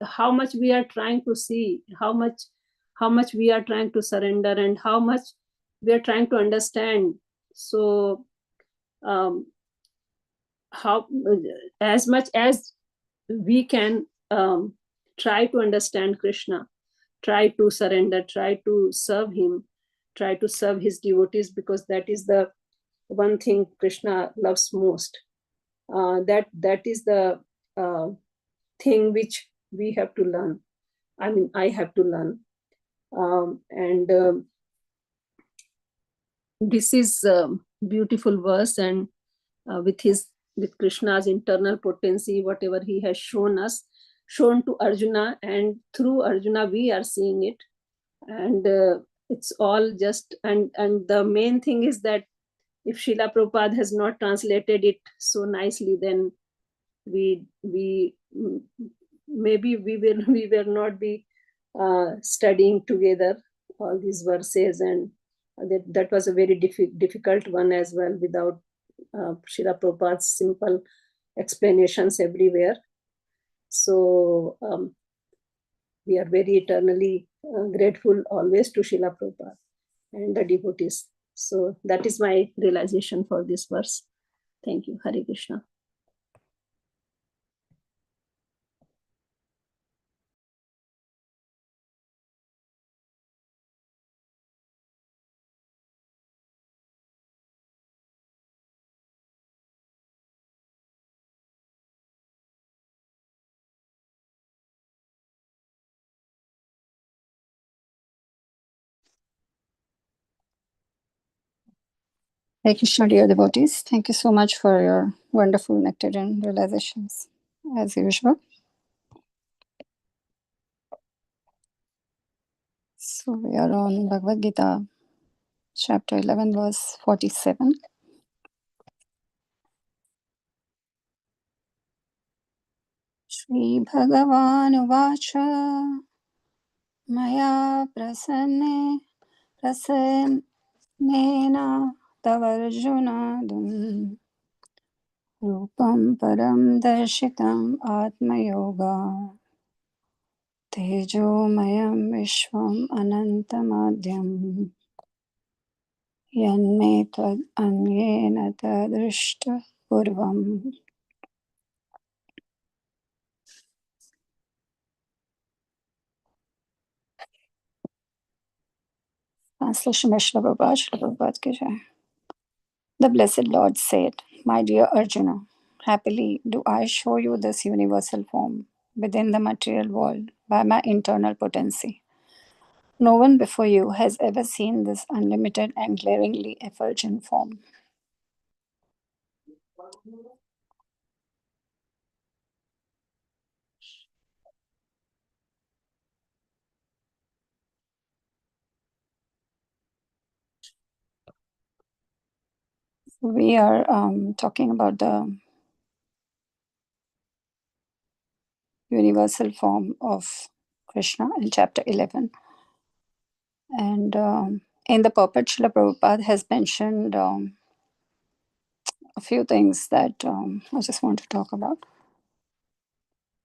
How much we are trying to see, how much we are trying to surrender, and how much we are trying to understand. So how as much as we can try to understand Krishna, try to surrender, try to serve him, try to serve his devotees, because that is the one thing Krishna loves most. That is the thing which we have to learn. I mean, I have to learn. And this is a beautiful verse, and with Krishna's internal potency, whatever he has shown to Arjuna, and through Arjuna we are seeing it, and it's all just, and the main thing is that if Srila Prabhupada has not translated it so nicely, then we maybe we will not be studying together all these verses, and that was a very difficult one as well, without Srila Prabhupada's simple explanations everywhere. So we are very eternally grateful always to Srila Prabhupada and the devotees. So that is my realization for this verse. Thank you. Hare Krishna. Hare Krishna, dear devotees. Thank you so much for your wonderful nectarian realizations, as usual. So we are on Bhagavad Gita, chapter 11, verse 47. Shri Bhagavan Uvacha Maya Prasannena Tavarjuna Dum Rupam Param Darshitam Atma Yoga Tejomayam Vishwam Anantamadhyam Yanme Tad Anyena Tadrishta Purvam. Translation by Srila Prabhupada Ki Jai. The Blessed Lord said, My dear Arjuna, happily do I show you this universal form within the material world by my internal potency. No one before you has ever seen this unlimited and glaringly effulgent form. We are talking about the universal form of Krishna in chapter 11. And in the purport, Srila Prabhupada has mentioned a few things that I just want to talk about.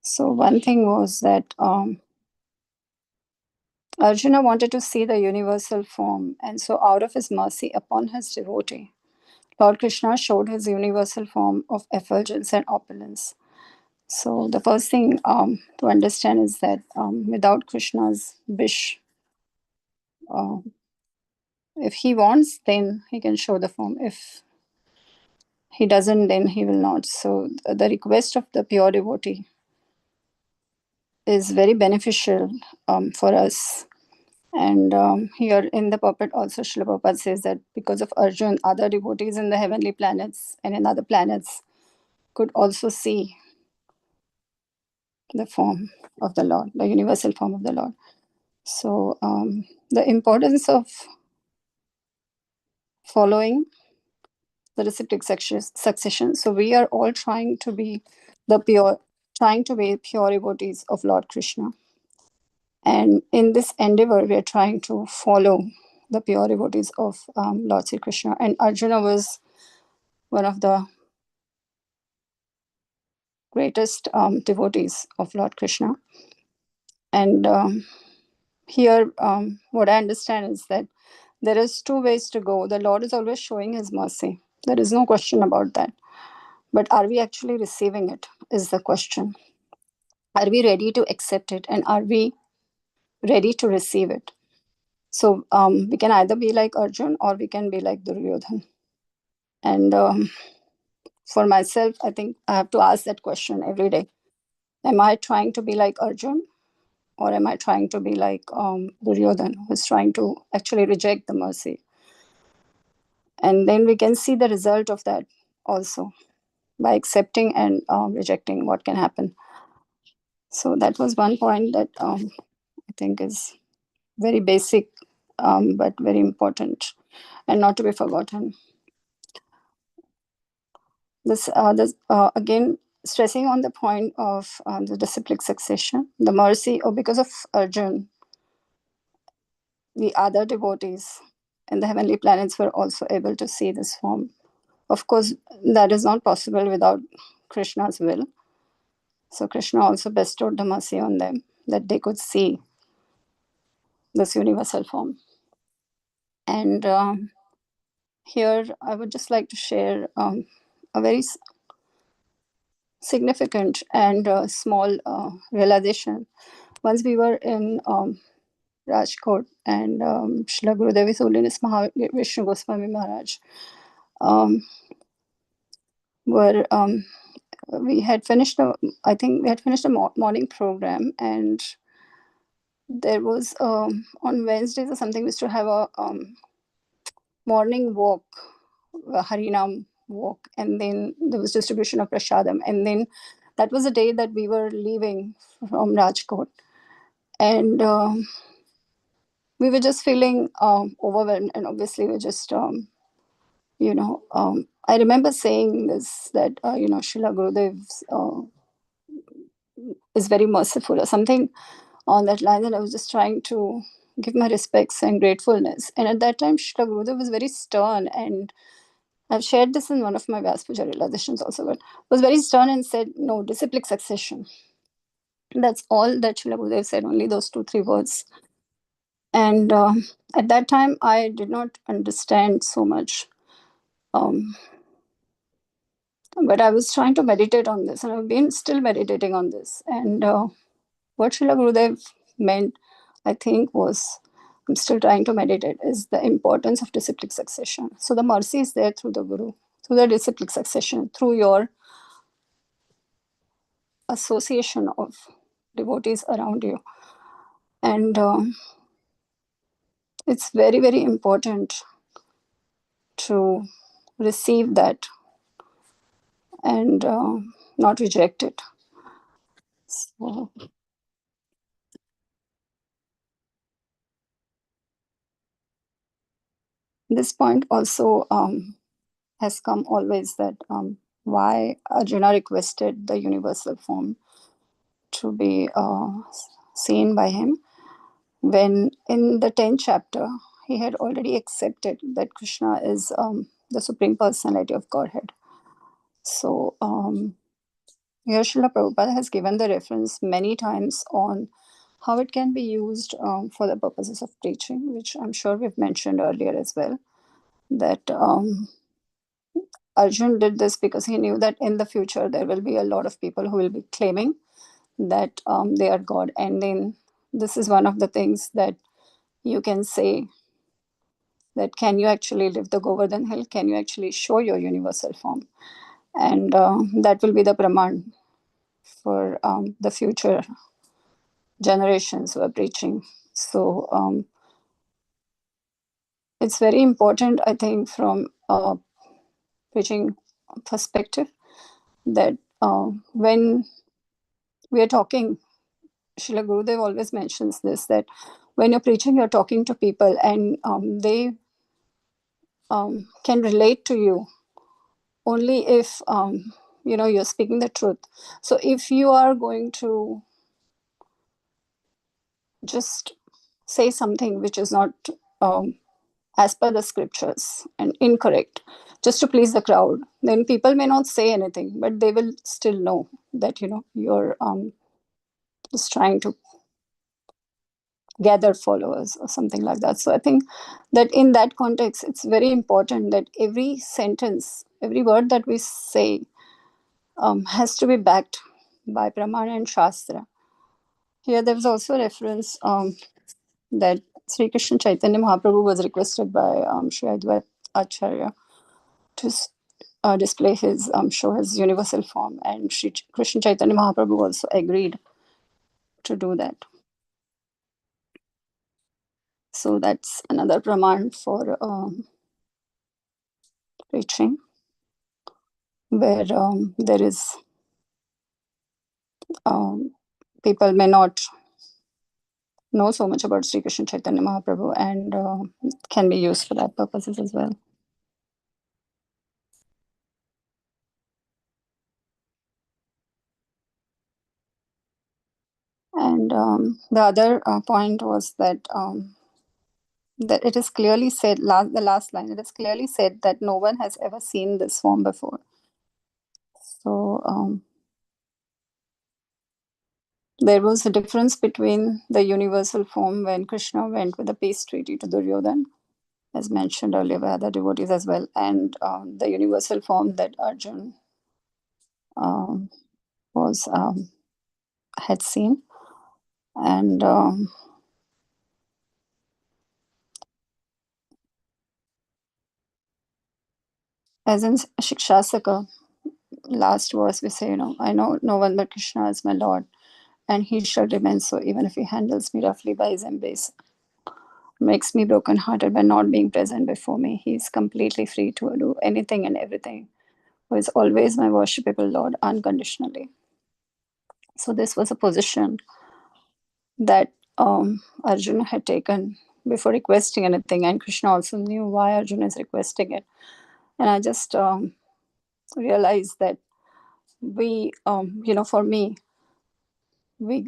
So one thing was that Arjuna wanted to see the universal form, and so out of his mercy upon his devotee, Lord Krishna showed his universal form of effulgence and opulence. So the first thing to understand is that without Krishna's wish, if he wants, then he can show the form. If he doesn't, then he will not. So the request of the pure devotee is very beneficial for us. And here in the purport also Srila Prabhupada says that because of Arjun, other devotees in the heavenly planets and in other planets could also see the form of the Lord, the universal form of the Lord. So the importance of following the reciprocal succession. So we are all trying to be pure devotees of Lord Krishna. And in this endeavor, we are trying to follow the pure devotees of Lord Sri Krishna. And Arjuna was one of the greatest devotees of Lord Krishna. And here, what I understand is that there is two ways to go. The Lord is always showing his mercy. There is no question about that. But are we actually receiving it is the question. Are we ready to accept it? And are we ready to receive it? So we can either be like Arjun or we can be like Duryodhan. And for myself, I think I have to ask that question every day. Am I trying to be like Arjun? Or am I trying to be like Duryodhan, who's trying to actually reject the mercy? And then we can see the result of that also by accepting and rejecting what can happen. So that was one point that I think is very basic, but very important and not to be forgotten. This again, stressing on the point of the disciplic succession, the mercy, or because of Arjun, the other devotees in the heavenly planets were also able to see this form. Of course, that is not possible without Krishna's will. So Krishna also bestowed the mercy on them that they could see this universal form. And here I would just like to share a very significant and small realization. Once we were in Rajkot, and Srila Gurudev Holiness Vishnu Goswami Maharaj were we had finished I think we had finished a morning program, and there was on Wednesdays or something we used to have a morning walk Harinam walk, and then there was distribution of prasadam, and then that was the day that we were leaving from Rajkot, and we were just feeling overwhelmed, and obviously we're just I remember saying this, that Srila Gurudev is very merciful or something on that line, and I was just trying to give my respects and gratefulness. And at that time Srila Gurudev was very stern, and I've shared this in one of my Vyas Puja realizations also, but was very stern and said, no, disciplic succession. That's all that Srila Gurudev said, only those 2-3 words. And at that time, I did not understand so much. But I was trying to meditate on this, and I've been still meditating on this. And what Srila Gurudev meant, I think, was, I'm still trying to meditate, is the importance of disciplic succession. So the mercy is there through the Guru, through the disciplic succession, through your association of devotees around you. And it's very, very important to receive that and not reject it. So, this point also has come always, that why Arjuna requested the universal form to be seen by him, when in the 10th chapter he had already accepted that Krishna is the Supreme Personality of Godhead. So here Srila Prabhupada has given the reference many times on how it can be used for the purposes of preaching, which I'm sure we've mentioned earlier as well, that Arjun did this because he knew that in the future there will be a lot of people who will be claiming that they are God. And then this is one of the things that you can say, that can you actually live the Govardhan hill? Can you actually show your universal form? And that will be the praman for the future generations who are preaching. So it's very important, I think, from a preaching perspective, that when we are talking, Srila Gurudev always mentions this, that when you're preaching, you're talking to people, and they can relate to you only if you're speaking the truth. So if you are going to just say something which is not as per the scriptures and incorrect, just to please the crowd, then people may not say anything, but they will still know that you're just trying to gather followers or something like that. So I think that in that context, it's very important that every sentence, every word that we say has to be backed by Pramana and Shastra. Here there was also a reference that Sri Krishna Chaitanya Mahaprabhu was requested by Sri Advaita Acharya to display his, show his universal form, and Sri Krishna Chaitanya Mahaprabhu also agreed to do that. So that's another praman for preaching, where there is people may not know so much about Sri Krishna Chaitanya Mahaprabhu, and can be used for that purposes as well. And the other point was that that it is clearly said, the last line, it is clearly said that no one has ever seen this form before. So there was a difference between the universal form when Krishna went with a peace treaty to Duryodhana, as mentioned earlier by other devotees as well, and the universal form that Arjun was had seen. And as in Shikshasaka, last verse we say, I know no one but Krishna is my Lord, and he shall remain so even if he handles me roughly by his embrace. makes me brokenhearted by not being present before me. He is completely free to do anything and everything, who is always my worshipable Lord unconditionally. So this was a position that Arjuna had taken before requesting anything, and Krishna also knew why Arjuna is requesting it. And I just realized that for me, we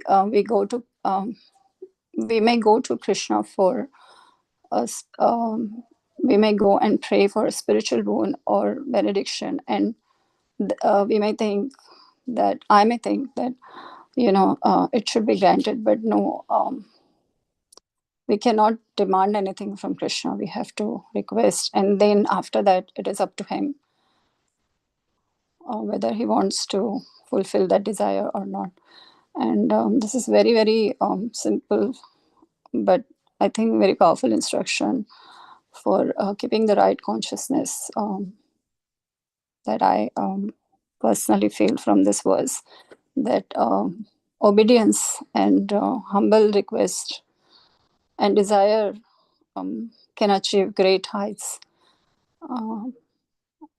may go to Krishna for us. We may go and pray for a spiritual boon or benediction, and we may think that I may think that it should be granted, but no. We cannot demand anything from Krishna. We have to request, and then after that, it is up to him whether he wants to fulfill that desire or not. And this is very, very simple, but I think very powerful instruction for keeping the right consciousness that I personally feel from this verse, that obedience and humble request and desire can achieve great heights.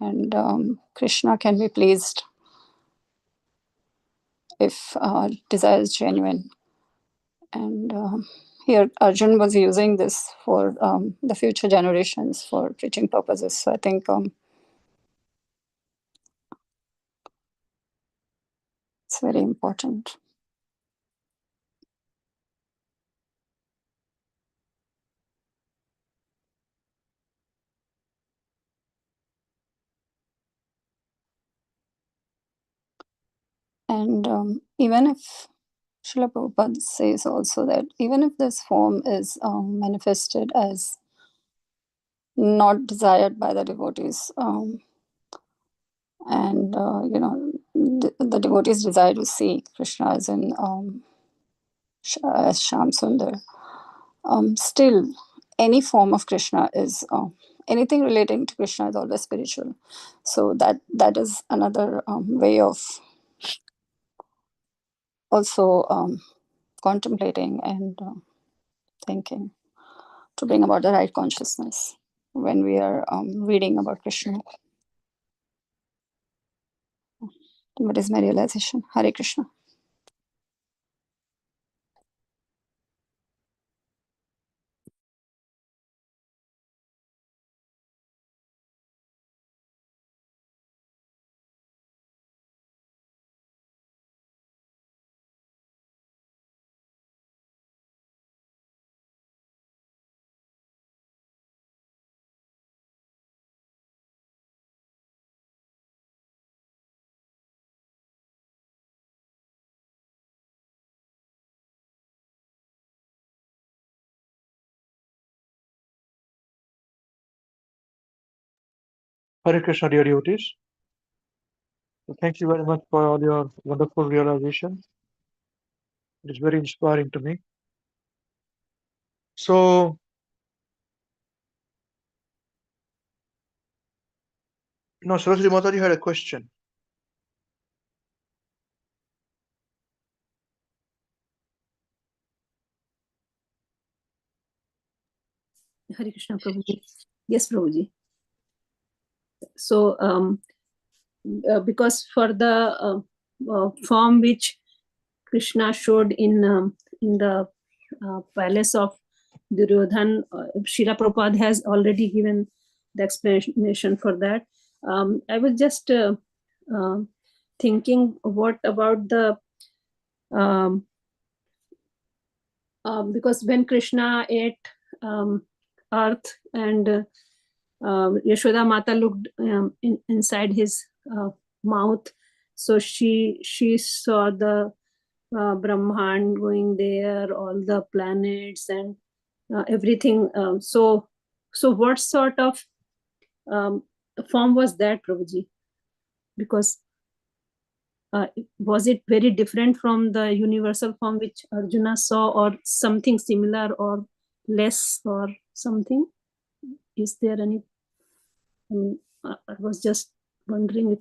And Krishna can be pleased if desire is genuine. And here Arjun was using this for the future generations for preaching purposes. So I think it's very important. And even if Srila Prabhupada says also that even if this form is manifested as not desired by the devotees, and the devotees desire to see Krishna as in as Sham Sundar, still any form of Krishna is anything relating to Krishna is always spiritual. So that is another way of also contemplating and thinking to bring about the right consciousness when we are reading about Krishna. What is my realization? Hare Krishna. Hare Krishna, dear devotees. So thank you very much for all your wonderful realization. It is very inspiring to me. So, Saraswati Mataji had a question. Hare Krishna, Prabhuji. Yes, Prabhuji. So, because for the form which Krishna showed in the palace of Duryodhan, Srila Prabhupada has already given the explanation for that. I was just thinking, what about the because when Krishna ate earth and Yashoda Mata looked inside his mouth, so she saw the Brahman going there, all the planets and everything. So what sort of form was that, Prabhuji? Because was it very different from the universal form which Arjuna saw, or something similar or less or something? Is there any? I mean, I was just wondering if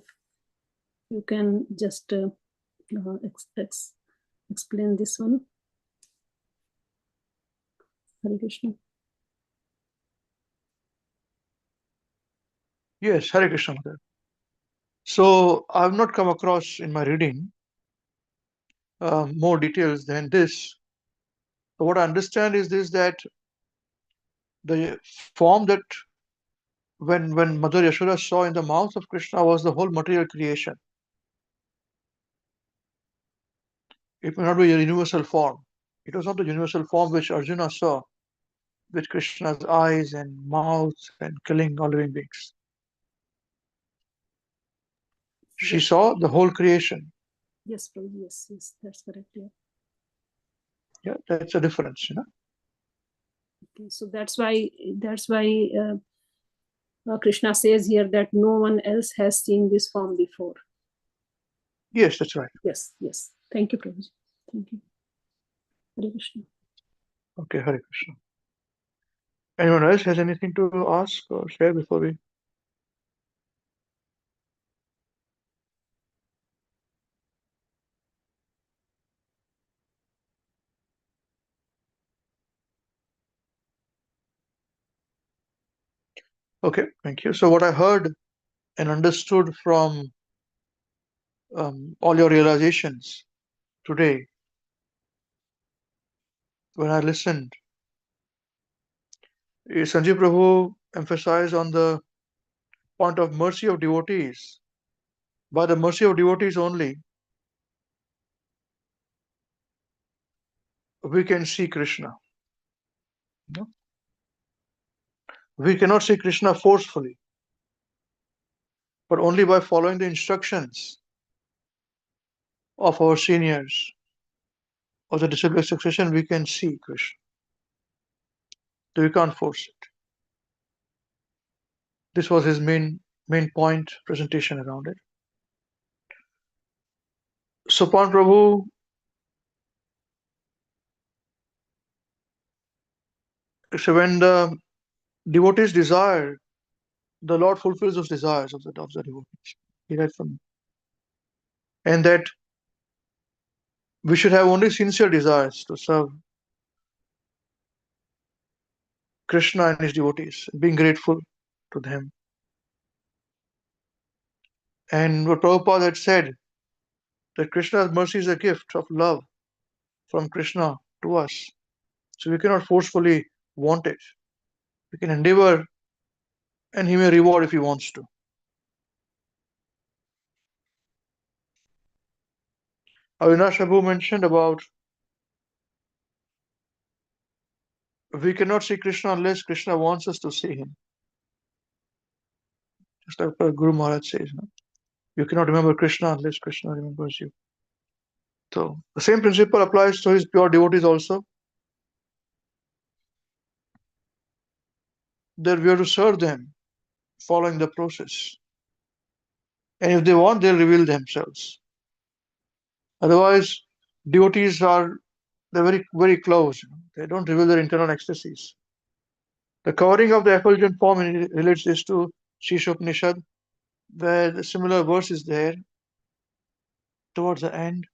you can just explain this one. Hare Krishna. Yes, Hare Krishna Mother. So I have not come across in my reading more details than this. So what I understand is this, that the form that when Mother Yashoda saw in the mouth of Krishna was the whole material creation. It may not be a universal form. It was not the universal form which Arjuna saw with Krishna's eyes and mouth and killing all living beings. She Yes. saw the whole creation. Yes, Prabhu. Yes, yes, that's correct. Yeah. Yeah, that's a difference, you know. Okay, so that's why Krishna says here that no one else has seen this form before. Yes, that's right. Yes, yes. Thank you, Prabhuji. Thank you. Hare Krishna. Okay, Hare Krishna. Anyone else has anything to ask or share before we? Okay, thank you. So what I heard and understood from all your realizations today, when I listened, is Sanjay Prabhu emphasized on the point of mercy of devotees. By the mercy of devotees only, we can see Krishna. No? We cannot see Krishna forcefully, but only by following the instructions of our seniors, of the disciplic succession, we can see Krishna. So we can't force it. This was his main point presentation around it. Sopan Prabhu, so when the devotees desire, the Lord fulfills those desires of the devotees. He read from, and that we should have only sincere desires to serve Krishna and his devotees, being grateful to them. And what Prabhupada had said, that Krishna's mercy is a gift of love from Krishna to us. So we cannot forcefully want it. We can endeavor, and he may reward if he wants to. Avinash Prabhu mentioned about we cannot see Krishna unless Krishna wants us to see him. Just like Guru Maharaj says, no? You cannot remember Krishna unless Krishna remembers you. So the same principle applies to his pure devotees also. That we have to serve them following the process. And if they want, they'll reveal themselves. Otherwise, devotees are they're very, very close. They don't reveal their internal ecstasies. The covering of the effulgent form relates this to Shishopanishad, where the similar verse is there towards the end,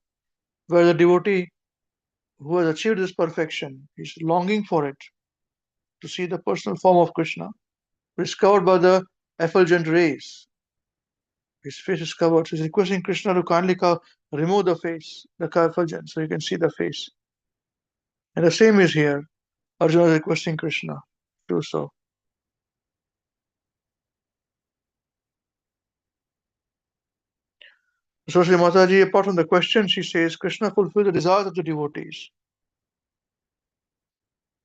where the devotee who has achieved this perfection is longing for it, to see the personal form of Krishna, is covered by the effulgent rays. His face is covered. So he's requesting Krishna to kindly remove the face, the effulgence, so you can see the face. And the same is here. Arjuna is requesting Krishna to do so. So Sri Mataji, apart from the question, she says, Krishna fulfills the desires of the devotees.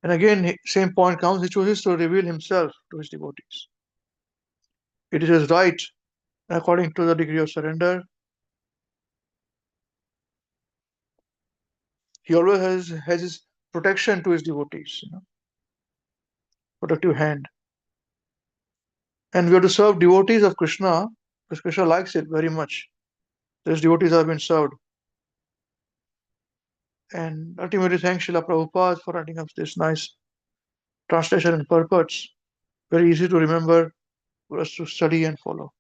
And again, same point comes, he chooses to reveal himself to his devotees. It is his right, according to the degree of surrender. He always has his protection to his devotees, protective hand. And we have to serve devotees of Krishna, because Krishna likes it very much. Those devotees have been served. And ultimately, thanks Srila Prabhupada for writing up this nice translation and purports. Very easy to remember for us to study and follow.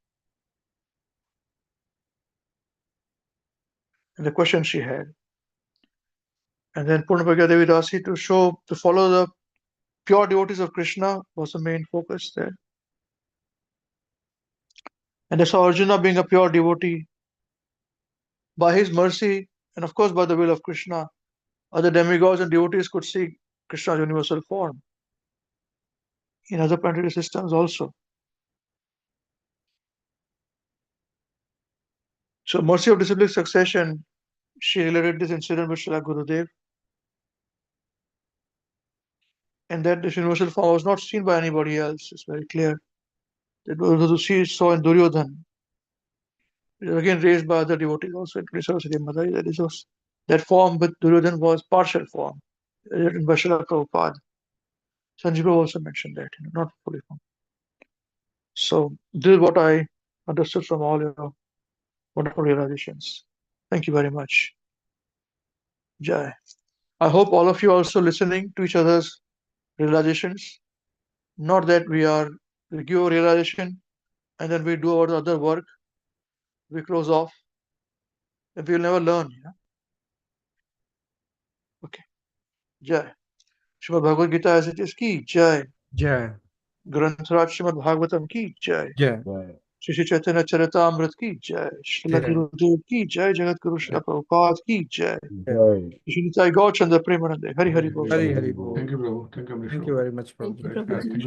And the question she had. And then Purnapagya Devi Dasi to follow the pure devotees of Krishna was the main focus there. And that's how Arjuna, being a pure devotee, by his mercy, and of course by the will of Krishna, other demigods and devotees could see Krishna's universal form in other planetary systems also. So, mercy of disciplic succession, she related this incident with Srila Gurudev, and that this universal form was not seen by anybody else. It's very clear. That she saw in Duryodhan. It is again raised by other devotees also in Saraswati Mata. That form with Duryodhan was partial form, written by Srila Prabhupada. Sanjiva also mentioned that, not fully formed. So this is what I understood from all your wonderful realizations. Thank you very much. Jai. I hope all of you are also listening to each other's realizations. Not that we give a realization and then we do our other work, we close off, and we'll never learn. Yeah? Okay. Jai. Srimad Bhagavad Gita as it is ki Jai. Jai. Granth Raj Srimad Bhagavatam ki Jai. Jai. Shri Chaitanya Charitamrita ki Jai. Srila Jai. Gurudev ki Jai. Jagat Guru Srila Prabhupada ki Jai. Jai. Shri Nitai Gaur Chandra Premanande. Hari Hari Bol. Hari Hari Bol. Thank you, Prabhu. Thank you, Thank you very much, Thank you, Prabhu. Prabhuji.